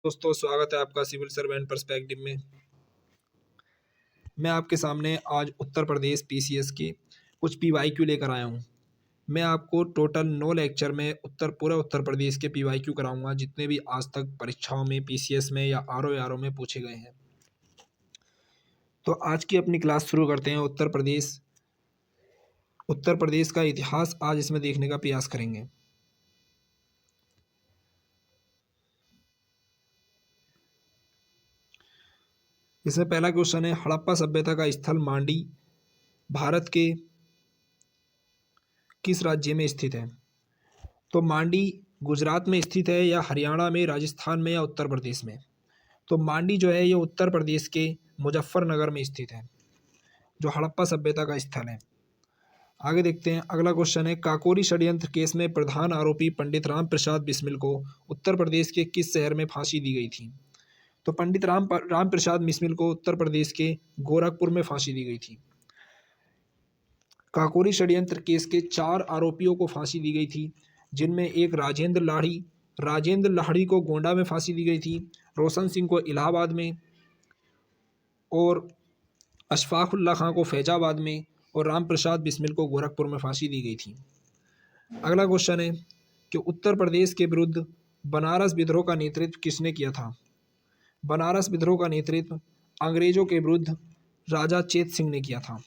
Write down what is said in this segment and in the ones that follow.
दोस्तों, स्वागत है आपका सिविल सर्वेंट पर्सपेक्टिव में। मैं आपके सामने आज उत्तर प्रदेश पीसीएस के कुछ पीवाईक्यू लेकर आया हूं। मैं आपको टोटल 9 लेक्चर में पूरा उत्तर प्रदेश के पीवाईक्यू कराऊंगा, जितने भी आज तक परीक्षाओं में पीसीएस में या आरओ में पूछे गए हैं। तो आज की अपनी क्लास शुरू करते हैं। उत्तर प्रदेश का इतिहास आज इसमें देखने का प्रयास करेंगे। इसमें पहला क्वेश्चन है, हड़प्पा सभ्यता का स्थल मांडी भारत के किस राज्य में स्थित है? तो मांडी गुजरात में स्थित है या हरियाणा में, राजस्थान में या उत्तर प्रदेश में? तो मांडी जो है ये उत्तर प्रदेश के मुजफ्फरनगर में स्थित है, जो हड़प्पा सभ्यता का स्थल है। आगे देखते हैं, अगला क्वेश्चन है, काकोरी षड्यंत्र केस में प्रधान आरोपी पंडित राम प्रसाद बिस्मिल को उत्तर प्रदेश के किस शहर में फांसी दी गई थी? तो पंडित राम प्रसाद बिस्मिल को उत्तर प्रदेश के गोरखपुर में फांसी दी गई थी। काकोरी षड्यंत्र केस के 4 आरोपियों को फांसी दी गई थी, जिनमें एक राजेंद्र लाहिड़ी को गोंडा में फांसी दी गई थी, रोशन सिंह को इलाहाबाद में, और अशफाकुल्ला खां को फैजाबाद में, और राम प्रसाद बिस्मिल को गोरखपुर में फांसी दी गई थी। अगला क्वेश्चन है कि उत्तर प्रदेश के विरुद्ध बनारस विद्रोह का नेतृत्व किसने किया था? बनारस विद्रोह का नेतृत्व अंग्रेजों के विरुद्ध राजा चेत सिंह ने किया था।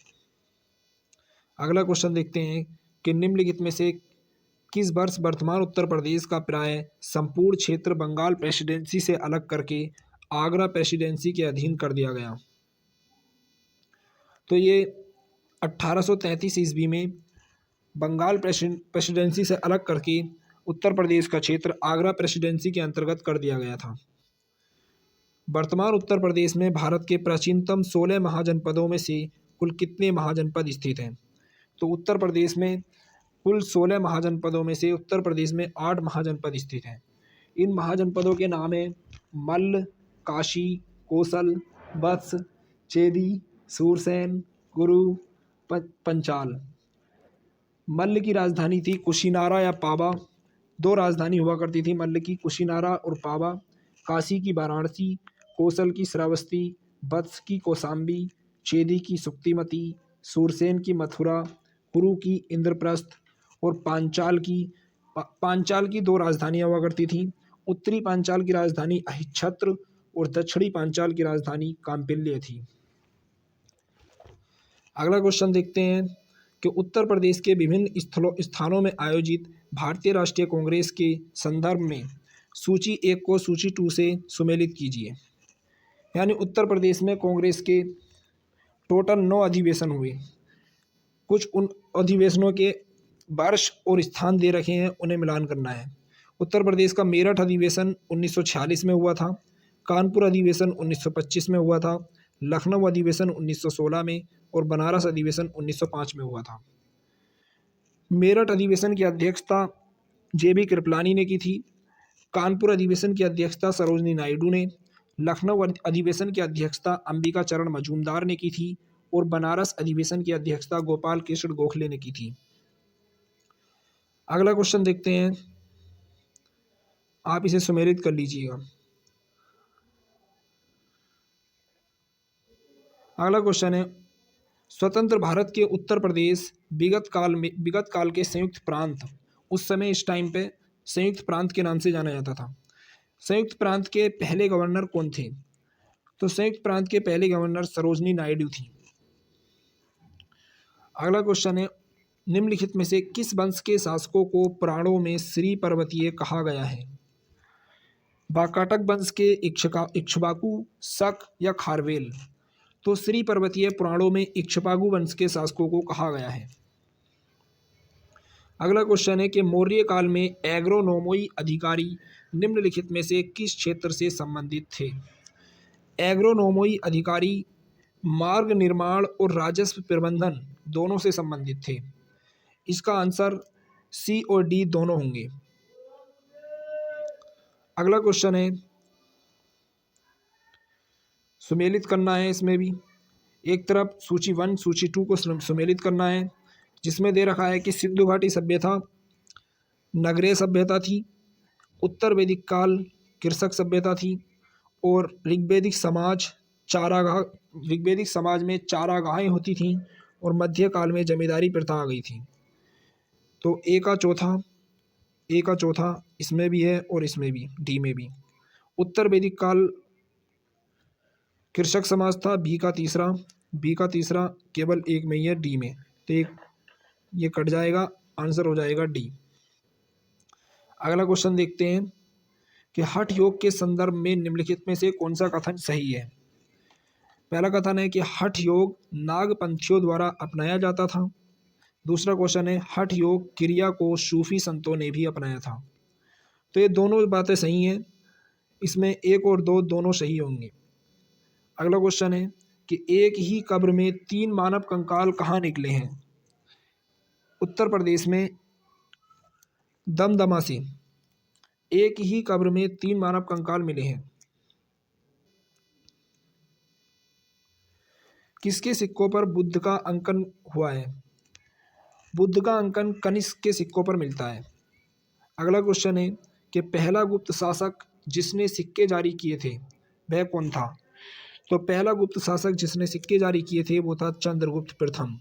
अगला क्वेश्चन देखते हैं कि निम्नलिखित में से किस वर्ष वर्तमान उत्तर प्रदेश का प्राय संपूर्ण क्षेत्र बंगाल प्रेसिडेंसी से अलग करके आगरा प्रेसिडेंसी के अधीन कर दिया गया? तो ये 1833 ईस्वी में बंगाल प्रेसिडेंसी से अलग करके उत्तर प्रदेश का क्षेत्र आगरा प्रेसिडेंसी के अंतर्गत कर दिया गया था। वर्तमान उत्तर प्रदेश में भारत के प्राचीनतम 16 महाजनपदों में से कुल कितने महाजनपद स्थित हैं? तो उत्तर प्रदेश में कुल 16 महाजनपदों में से उत्तर प्रदेश में 8 महाजनपद स्थित हैं। इन महाजनपदों के नाम हैं मल्ल, काशी, कोसल, वत्स, चेदी, सूरसेन, कुरु, पंचाल। मल्ल की राजधानी थी कुशीनारा या पाबा। 2 राजधानी हुआ करती थी मल्ल की, कुशीनारा और पाबा। काशी की वाराणसी, कोसल की श्रावस्ती, वत्स की कौशाम्बी, चेदी की सुक्तिमती, सूरसेन की मथुरा, कुरु की इंद्रप्रस्थ, और पांचाल की 2 राजधानियां हुआ करती थी। उत्तरी पांचाल की राजधानी अहिच्छत्र और दक्षिणी पांचाल की राजधानी कांपिल्य थी। अगला क्वेश्चन देखते हैं कि उत्तर प्रदेश के विभिन्न स्थानों में आयोजित भारतीय राष्ट्रीय कांग्रेस के संदर्भ में सूची 1 को सूची 2 से सुमेलित कीजिए। यानी उत्तर प्रदेश में कांग्रेस के टोटल 9 अधिवेशन हुए। कुछ उन अधिवेशनों के वर्ष और स्थान दे रखे हैं, उन्हें मिलान करना है। उत्तर प्रदेश का मेरठ अधिवेशन 1946 में हुआ था, कानपुर अधिवेशन 1925 में हुआ था, लखनऊ अधिवेशन 1916 में, और बनारस अधिवेशन 1905 में हुआ था। मेरठ अधिवेशन की अध्यक्षता जेबी कृपलानी ने की थी, कानपुर अधिवेशन की अध्यक्षता सरोजनी नायडू ने, लखनऊ अधिवेशन की अध्यक्षता अंबिका चरण मजूमदार ने की थी, और बनारस अधिवेशन की अध्यक्षता गोपाल कृष्ण गोखले ने की थी। अगला क्वेश्चन देखते हैं, आप इसे सुमेलित कर लीजिएगा। अगला क्वेश्चन है, स्वतंत्र भारत के उत्तर प्रदेश विगत काल के संयुक्त प्रांत, उस समय इस टाइम पे संयुक्त प्रांत के नाम से जाना जाता था। संयुक्त प्रांत के पहले गवर्नर कौन थे? तो संयुक्त प्रांत के पहले गवर्नर सरोजनी नायडू थी। अगला क्वेश्चन है, निम्नलिखित में से किस वंश के शासकों को पुराणों में श्री पर्वतीय कहा गया है? वाकाटक वंश के इक्ष्वाकु, शक या खारवेल? तो श्री पर्वतीय पुराणों में इक्ष्वाकु वंश के शासकों को कहा गया है। अगला क्वेश्चन है कि मौर्य काल में एग्रोनोमोई अधिकारी निम्नलिखित में से किस क्षेत्र से संबंधित थे? एग्रोनोमोई अधिकारी मार्ग निर्माण और राजस्व प्रबंधन दोनों से संबंधित थे। इसका आंसर सी और डी दोनों होंगे। अगला क्वेश्चन है, सुमेलित करना है। इसमें भी एक तरफ सूची 1 सूची 2 को सुमेलित करना है, जिसमें दे रखा है कि सिंधु घाटी सभ्यता नगरीय सभ्यता थी, उत्तर वैदिक काल कृषक सभ्यता थी। और ऋग्वैदिक समाज में चारागाहें होती थीं और मध्यकाल में जमींदारी प्रथा आ गई थी। तो ए का चौथा इसमें भी है और इसमें भी, डी में भी। उत्तर वैदिक काल कृषक समाज था, बी का तीसरा केवल एक में ही है, डी में। तो ये कट जाएगा, आंसर हो जाएगा डी। अगला क्वेश्चन देखते हैं कि हठ योग के संदर्भ में निम्नलिखित में से कौन सा कथन सही है। पहला कथन है कि हठ योग नागपंथियों द्वारा अपनाया जाता था। दूसरा क्वेश्चन है हठ योग क्रिया को सूफी संतों ने भी अपनाया था। तो ये दोनों बातें सही हैं, इसमें एक और दो दोनों सही होंगे। अगला क्वेश्चन है कि एक ही कब्र में 3 मानव कंकाल कहाँ निकले हैं। उत्तर प्रदेश में दमदमा से एक ही कब्र में 3 मानव कंकाल मिले हैं। किसके सिक्कों पर बुद्ध का अंकन हुआ है। बुद्ध का अंकन कनिष्क के सिक्कों पर मिलता है। अगला क्वेश्चन है कि पहला गुप्त शासक जिसने सिक्के जारी किए थे वह कौन था। तो पहला गुप्त शासक जिसने सिक्के जारी किए थे वो था चंद्रगुप्त प्रथम।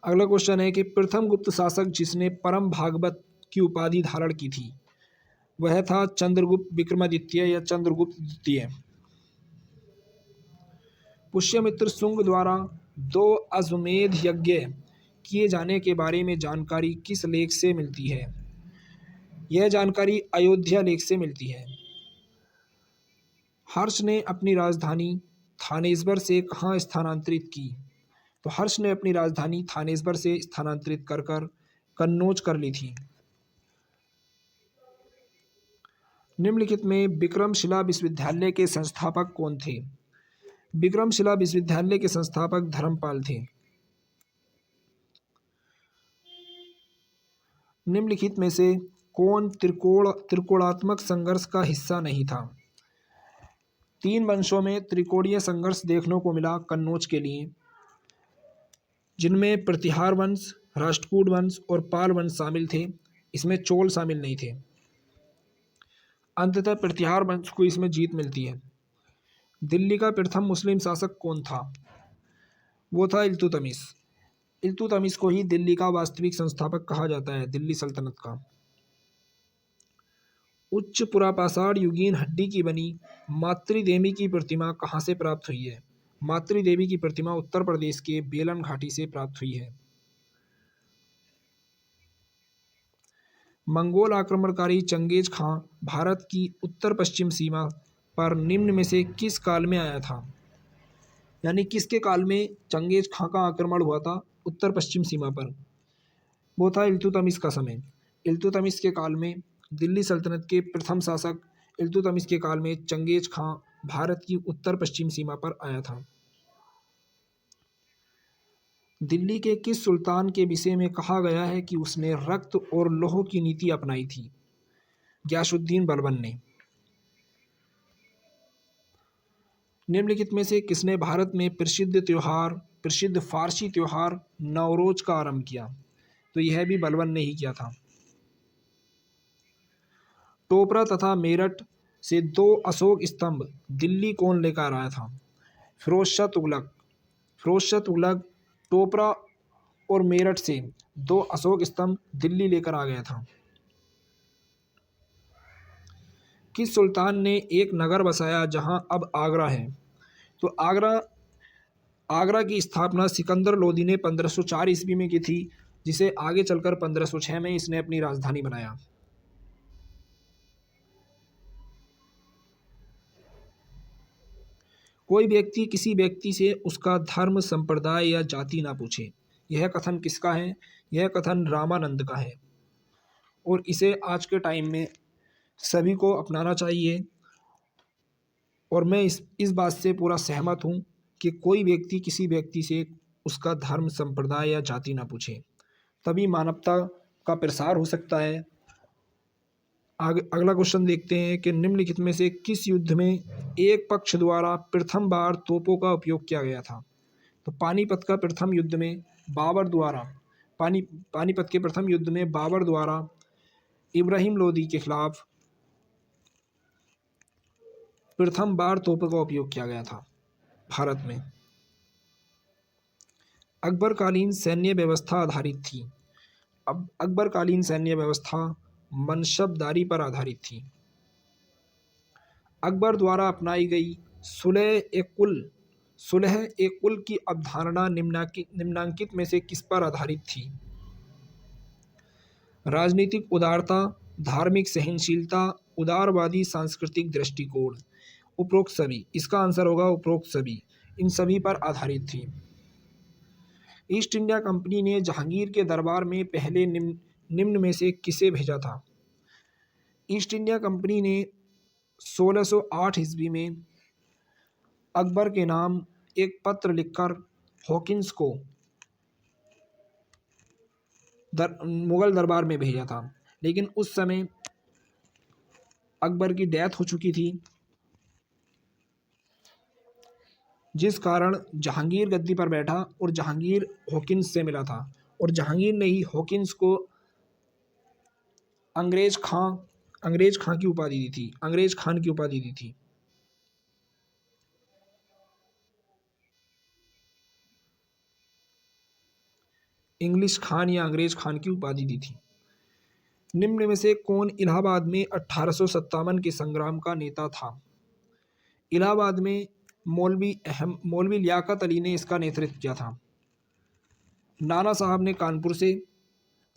अगला क्वेश्चन है कि प्रथम गुप्त शासक जिसने परम भागवत की उपाधि धारण की थी वह था चंद्रगुप्त विक्रमादित्य या चंद्रगुप्त द्वितीय। पुष्यमित्र शुंग द्वारा 2 अश्वमेध यज्ञ किए जाने के बारे में जानकारी किस लेख से मिलती है। यह जानकारी अयोध्या लेख से मिलती है। हर्ष ने अपनी राजधानी थानेश्वर से कहाँ स्थानांतरित की। तो हर्ष ने अपनी राजधानी थानेश्वर से स्थानांतरित कर कन्नौज कर ली थी। निम्नलिखित में विक्रमशिला विश्वविद्यालय के संस्थापक कौन थे। विक्रमशिला विश्वविद्यालय के संस्थापक धर्मपाल थे। निम्नलिखित में से कौन त्रिकोणात्मक संघर्ष का हिस्सा नहीं था। 3 वंशों में त्रिकोणीय संघर्ष देखने को मिला कन्नौज के लिए, जिनमें प्रतिहार वंश, राष्ट्रकूट वंश और पाल वंश शामिल थे। इसमें चोल शामिल नहीं थे। अंततः प्रतिहार वंश को इसमें जीत मिलती है। दिल्ली का प्रथम मुस्लिम शासक कौन था। वो था इल्तुतमिश। इल्तुतमिश को ही दिल्ली का वास्तविक संस्थापक कहा जाता है, दिल्ली सल्तनत का। उच्च पुरापाषाण युगीन हड्डी की बनी मातृदेवी की प्रतिमा कहाँ से प्राप्त हुई है। मातृदेवी की प्रतिमा उत्तर प्रदेश के बेलन घाटी से प्राप्त हुई है। मंगोल आक्रमणकारी चंगेज खां भारत की उत्तर पश्चिम सीमा पर निम्न में से किस काल में आया था। यानी किसके काल में चंगेज खां का आक्रमण हुआ था उत्तर पश्चिम सीमा पर। वो था इल्तुतमिश का समय। इल्तुतमिश के काल में दिल्ली सल्तनत के प्रथम शासक इल्तुतमिश के काल में चंगेज खां भारत की उत्तर पश्चिम सीमा पर आया था। दिल्ली के किस सुल्तान के विषय में कहा गया है कि उसने रक्त और लौह की नीति अपनाई थी। गयासुद्दीन बलबन ने। निम्नलिखित में से किसने भारत में प्रसिद्ध फारसी त्योहार नवरोज का आरंभ किया। तो यह भी बलबन ने ही किया था। टोपरा तथा मेरठ से 2 अशोक स्तंभ दिल्ली कौन लेकर आया था। फिरोज शाह तुगलक। फिरोज शाह तुगलक टोपरा और मेरठ से 2 अशोक स्तंभ दिल्ली लेकर आ गया था। किस सुल्तान ने एक नगर बसाया जहां अब आगरा है। तो आगरा की स्थापना सिकंदर लोदी ने 1504 ईस्वी में की थी, जिसे आगे चलकर 1506 में इसने अपनी राजधानी बनाया। कोई व्यक्ति किसी व्यक्ति से उसका धर्म, संप्रदाय या जाति ना पूछे। यह कथन किसका है। यह कथन रामानंद का है और इसे आज के टाइम में सभी को अपनाना चाहिए। और मैं इस बात से पूरा सहमत हूँ कि कोई व्यक्ति किसी व्यक्ति से उसका धर्म, संप्रदाय या जाति ना पूछे, तभी मानवता का प्रसार हो सकता है। अगला क्वेश्चन देखते हैं कि निम्नलिखित में से किस युद्ध में एक पक्ष द्वारा प्रथम बार तोपों का उपयोग किया गया था। तो पानीपत के प्रथम युद्ध में बाबर द्वारा इब्राहिम लोदी के खिलाफ प्रथम बार तोपों का उपयोग किया गया था भारत में? अकबरकालीन सैन्य व्यवस्था आधारित थी। अब अकबरकालीन सैन्य व्यवस्था मनसबदारी पर आधारित थी। अकबर द्वारा अपनाई गई सुलह-ए-कुल की अवधारणा निम्नांकित में से किस पर आधारित थी? राजनीतिक उदारता, धार्मिक सहनशीलता, उदारवादी सांस्कृतिक दृष्टिकोण। उपरोक्त सभी, इसका आंसर होगा उपरोक्त सभी, इन सभी पर आधारित थी। ईस्ट इंडिया कंपनी ने जहांगीर के दरबार में पहले निम्न में से किसे भेजा था? ईस्ट इंडिया कंपनी ने 1608 ईस्वी में अकबर के नाम एक पत्र लिखकर हॉकिंस को मुगल दरबार में भेजा था, लेकिन उस समय अकबर की डेथ हो चुकी थी, जिस कारण जहांगीर गद्दी पर बैठा और जहांगीर हॉकिंस से मिला था और जहांगीर ने ही हॉकिंस को अंग्रेज खां की उपाधि दी थी, अंग्रेज खान की उपाधि दी थी। इंग्लिश खान या अंग्रेज खान की उपाधि दी थी। निम्न में से कौन इलाहाबाद में 1857 के संग्राम का नेता था? इलाहाबाद में मौलवी लियाकत अली ने इसका नेतृत्व किया था। नाना साहब ने कानपुर से,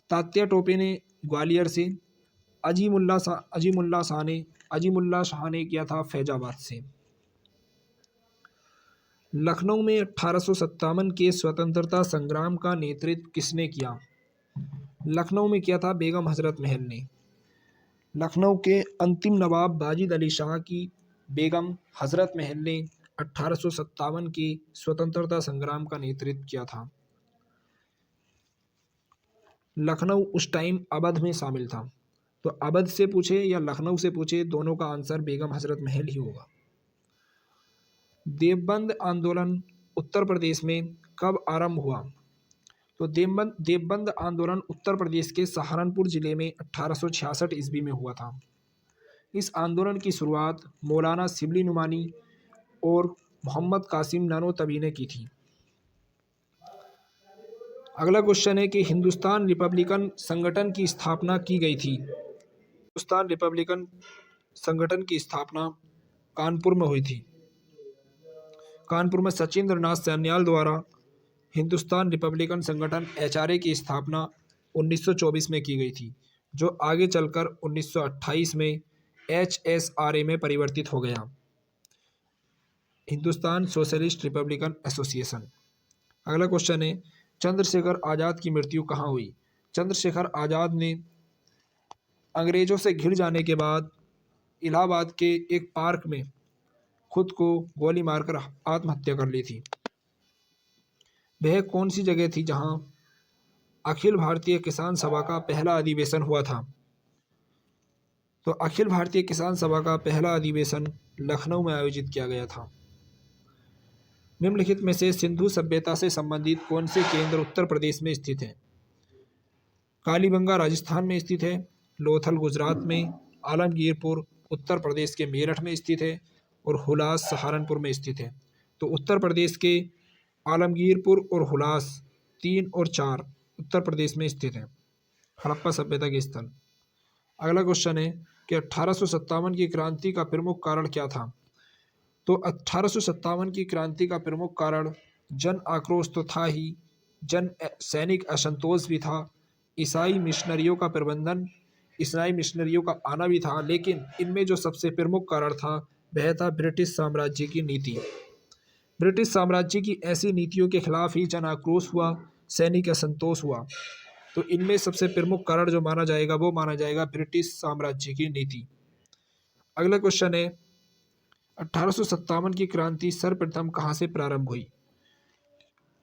तात्या टोपे ने ग्वालियर से, अजीमुल्ला शाह ने किया था फैजाबाद से। लखनऊ में 1857 के स्वतंत्रता संग्राम का नेतृत्व किसने किया? लखनऊ में किया था बेगम हजरत महल ने। लखनऊ के अंतिम नवाब वाजिद अली शाह की बेगम हजरत महल ने 1857 के स्वतंत्रता संग्राम का नेतृत्व किया था। लखनऊ उस टाइम अवध में शामिल था, तो अवध से पूछे या लखनऊ से पूछे, दोनों का आंसर बेगम हजरत महल ही होगा। देवबंद आंदोलन उत्तर प्रदेश में कब आरंभ हुआ? तो देवबंद आंदोलन उत्तर प्रदेश के सहारनपुर जिले में 1866 ईस्वी में हुआ था। इस आंदोलन की शुरुआत मौलाना शिबली नुमानी और मोहम्मद कासिम नानोतबी ने की थी। अगला क्वेश्चन है कि हिंदुस्तान रिपब्लिकन संगठन की स्थापना की गई थी। हिंदुस्तान रिपब्लिकन संगठन की स्थापना कानपुर में हुई थी। कानपुर में सचिंद्र नाथ सैन्याल द्वारा हिंदुस्तान रिपब्लिकन संगठन HRA की स्थापना 1924 में की गई थी, जो आगे चलकर 1928 में HSRA में परिवर्तित हो गया, हिंदुस्तान सोशलिस्ट रिपब्लिकन एसोसिएशन। अगला क्वेश्चन है चंद्रशेखर आज़ाद की मृत्यु कहाँ हुई? चंद्रशेखर आज़ाद ने अंग्रेजों से घिर जाने के बाद इलाहाबाद के एक पार्क में खुद को गोली मारकर आत्महत्या कर ली थी। वह कौन सी जगह थी जहां अखिल भारतीय किसान सभा का पहला अधिवेशन हुआ था? तो अखिल भारतीय किसान सभा का पहला अधिवेशन लखनऊ में आयोजित किया गया था। निम्नलिखित में से सिंधु सभ्यता से संबंधित कौन से केंद्र उत्तर प्रदेश में स्थित हैं? कालीबंगा राजस्थान में स्थित है, लोथल गुजरात में, आलमगीरपुर उत्तर प्रदेश के मेरठ में स्थित है और हुलास सहारनपुर में स्थित है। तो उत्तर प्रदेश के आलमगीरपुर और हुलास 3 और 4 उत्तर प्रदेश में स्थित है, हड़प्पा सभ्यता के स्थल। अगला क्वेश्चन है कि 1857 की क्रांति का प्रमुख कारण क्या था? तो 1857 की क्रांति का प्रमुख कारण जन आक्रोश तो था ही, सैनिक असंतोष भी था, ईसाई मिशनरियों का आना भी था, लेकिन इनमें जो सबसे प्रमुख कारण था वह था ब्रिटिश साम्राज्य की नीति। ब्रिटिश साम्राज्य की ऐसी नीतियों के खिलाफ ही जन आक्रोश हुआ, सैनिक असंतोष हुआ। तो इनमें सबसे प्रमुख कारण जो माना जाएगा वो माना जाएगा ब्रिटिश साम्राज्य की नीति। अगला क्वेश्चन है 1857 की क्रांति सर्वप्रथम कहाँ से प्रारंभ हुई?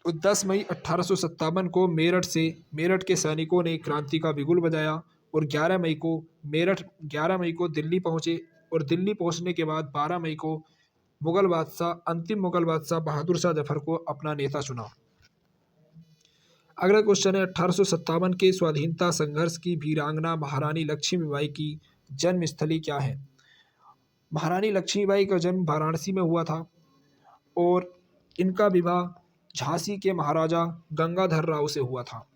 तो 10 मई 1857 को मेरठ के सैनिकों ने क्रांति का बिगुल बजाया और 11 मई को दिल्ली पहुंचे और दिल्ली पहुंचने के बाद 12 मई को अंतिम मुगल बादशाह बहादुर शाह जफर को अपना नेता चुना। अगला क्वेश्चन है 1857 के स्वाधीनता संघर्ष की वीरांगना महारानी लक्ष्मीबाई की जन्मस्थली क्या है? महारानी लक्ष्मीबाई का जन्म वाराणसी में हुआ था और इनका विवाह झांसी के महाराजा गंगाधर राव से हुआ था।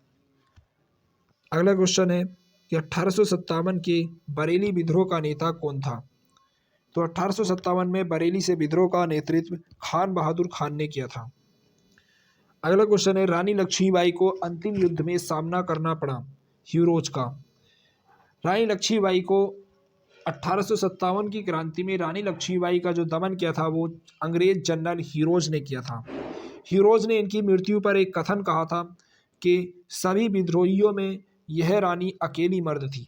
अगला क्वेश्चन है कि 1857 के बरेली विद्रोह का नेता कौन था? तो 1857 में बरेली से विद्रोह का नेतृत्व खान बहादुर खान ने किया था। अगला क्वेश्चन है रानी लक्ष्मीबाई को अंतिम युद्ध में सामना करना पड़ा हीरोज का। रानी लक्ष्मीबाई को 1857 की क्रांति में रानी लक्ष्मीबाई का जो दमन किया था वो अंग्रेज जनरल हीरोज ने किया था। हीरोज ने इनकी मृत्यु पर एक कथन कहा था कि सभी विद्रोहियों में यह रानी अकेली मर्द थी।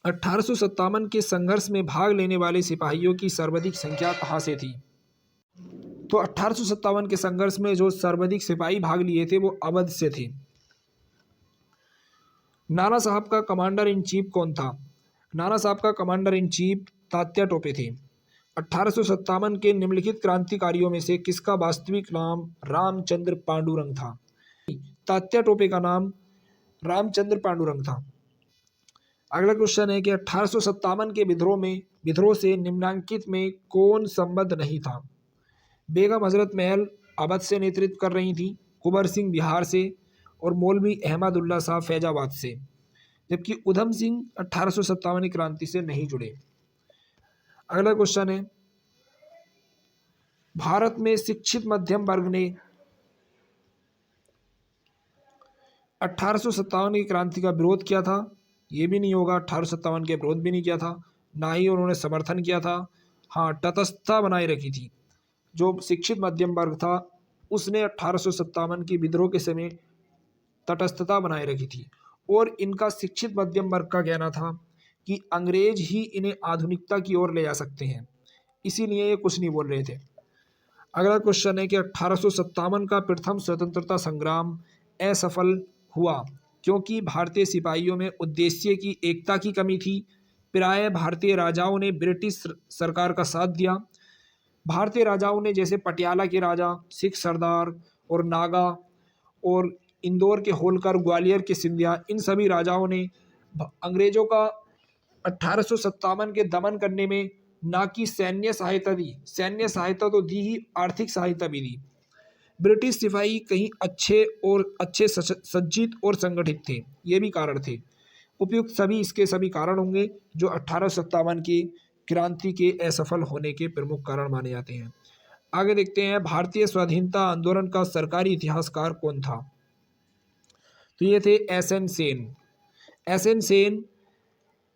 1857 के संघर्ष में भाग लेने वाले सिपाहियों की सर्वाधिक संख्या कहाँ से थी? तो 1857 के संघर्ष में जो सर्वाधिक सिपाही भाग लिए थे वो अवध से थे। नाना साहब का कमांडर इन चीफ कौन था? नाना साहब का commander in chief Tatya Tope थे। 1857 के निम्नलिखित क्रांतिकारियों में से किसका वास्तविक नाम रामचंद्र पांडुरंग था? तात्या टोपे का नाम रामचंद्र पांडुरंग था। अगला क्वेश्चन है कि 1857 के विद्रोह से निम्नांकित में कौन संबद्ध नहीं था? बेगम हजरत महल अवध से नेतृत्व कर रही थी, कुंवर सिंह बिहार से और मौलवी अहमदुल्ला साहब फैजाबाद से, जबकि उधम सिंह 1857 की क्रांति से नहीं जुड़े। अगला क्वेश्चन है भारत में शिक्षित मध्यम वर्ग ने 1857 की क्रांति का विरोध किया था? ये भी नहीं होगा, 1857 के विरोध भी नहीं किया था, ना ही उन्होंने समर्थन किया था। हाँ, तटस्थता बनाए रखी थी। जो शिक्षित मध्यम वर्ग था उसने 1857 की विद्रोह के समय तटस्थता बनाए रखी थी और इनका शिक्षित मध्यम वर्ग का कहना था कि अंग्रेज ही इन्हें आधुनिकता की ओर ले जा सकते हैं, इसीलिए ये कुछ नहीं बोल रहे थे। अगला क्वेश्चन है कि 1857 का प्रथम स्वतंत्रता संग्राम असफल हुआ क्योंकि भारतीय सिपाहियों में उद्देश्य की एकता की कमी थी। प्रायः भारतीय राजाओं ने ब्रिटिश सरकार का साथ दिया। भारतीय राजाओं ने जैसे पटियाला के राजा, सिख सरदार और नागा और इंदौर के होलकर, ग्वालियर के सिंधिया, इन सभी राजाओं ने अंग्रेजों का 1857 के दमन करने में ना कि सैन्य सहायता दी, सैन्य सहायता तो दी ही, आर्थिक सहायता भी दी। ब्रिटिश सिपाही कहीं अच्छे सज्जित और संगठित थे, ये भी कारण थे। उपयुक्त सभी इसके सभी कारण होंगे जो 1857 की क्रांति के असफल होने के प्रमुख कारण माने जाते हैं। आगे देखते हैं भारतीय स्वाधीनता आंदोलन का सरकारी इतिहासकार कौन था? तो ये थे एस.एन. सेन। एस.एन. सेन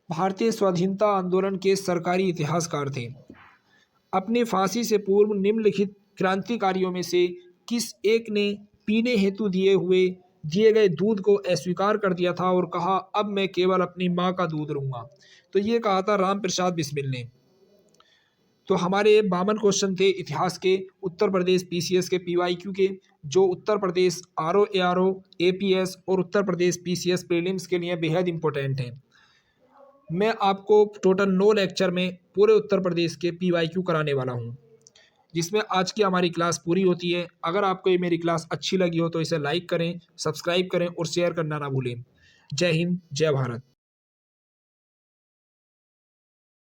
भारतीय स्वाधीनता आंदोलन के सरकारी इतिहासकार थे। अपनी फांसी से पूर्व निम्नलिखित क्रांतिकारियों में से किस एक ने पीने हेतु दिए गए दूध को अस्वीकार कर दिया था और कहा अब मैं केवल अपनी माँ का दूध लूंगा? तो ये कहा था राम प्रसाद बिस्मिल ने। तो हमारे 52 क्वेश्चन थे इतिहास के, उत्तर प्रदेश पीसीएस के PYQ के, जो Uttar Pradesh RO ARO APS और उत्तर प्रदेश PCS प्रीलिम्स के लिए बेहद इंपॉर्टेंट हैं। मैं आपको टोटल 9 लेक्चर में पूरे उत्तर प्रदेश के PYQ कराने वाला हूँ, जिसमें आज की हमारी क्लास पूरी होती है। अगर आपको ये मेरी क्लास अच्छी लगी हो तो इसे लाइक करें, सब्सक्राइब करें और शेयर करना ना भूलें। जय हिंद, जय भारत।